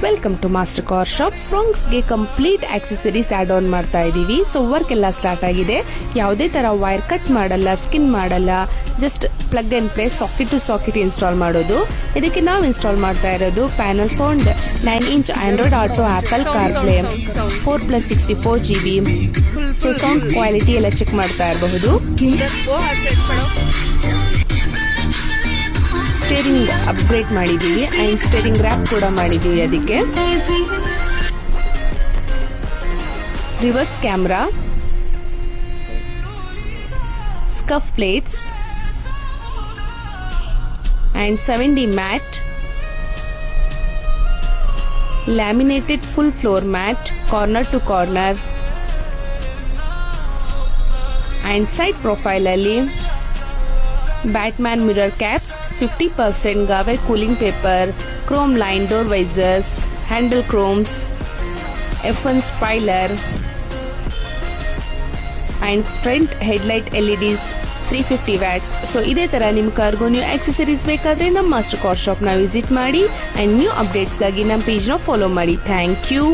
Welcome to master car shop. ಫ್ರಾಂಕ್ಸ್ಗೆ complete accessories add on ಮಾಡ್ತಾ ಇದ್ದೀವಿ. ಸೊ ವರ್ಕ್ ಎಲ್ಲ ಸ್ಟಾರ್ಟ್ ಆಗಿದೆ. ಯಾವುದೇ ತರ ವೈರ್ ಕಟ್ ಮಾಡಲ್ಲ, ಸ್ಕಿನ್ ಮಾಡಲ್ಲ, just plug and play socket to socket install ಮಾಡೋದು. ಇದಕ್ಕೆ ನಾವು ಇನ್ಸ್ಟಾಲ್ ಮಾಡ್ತಾ ಇರೋದು Panasonic 9-inch Android auto Apple CarPlay 4+64 GB. So sound quality ಎಲ್ಲ ಚೆಕ್ ಮಾಡ್ತಾ ಇರಬಹುದು. ಸ್ಟೇರಿಂಗ್ ಅಪ್ಗ್ರೇಡ್ ಮಾಡಿದ್ದೀವಿ ಅಂಡ್ ಸ್ಟೇರಿಂಗ್ ರ್ಯಾಪ್ ಕೂಡ ಮಾಡಿದ್ದೀವಿ. ಅದಕ್ಕೆ reverse camera, scuff plates and 7D mat, laminated full floor mat corner to corner and side profile ಅಲ್ಲಿ Batman mirror caps, 50% Gawai cooling paper, chrome line door visors, handle chromes, F1 spoiler and front headlight LEDs 350 watts. So ಇದೇ ತರ ನಿಮ್ಮ ಕಾರ್ಗೋ new accessories ಬೇಕಾದ್ರೆ ನಮ್ಮ master car shop ನ visit ಮಾಡಿ and new updates ಗಾಗಿ ನಮ್ಮ ಪೇಜ್ ನ ಫಾಲೋ ಮಾಡಿ. Thank you.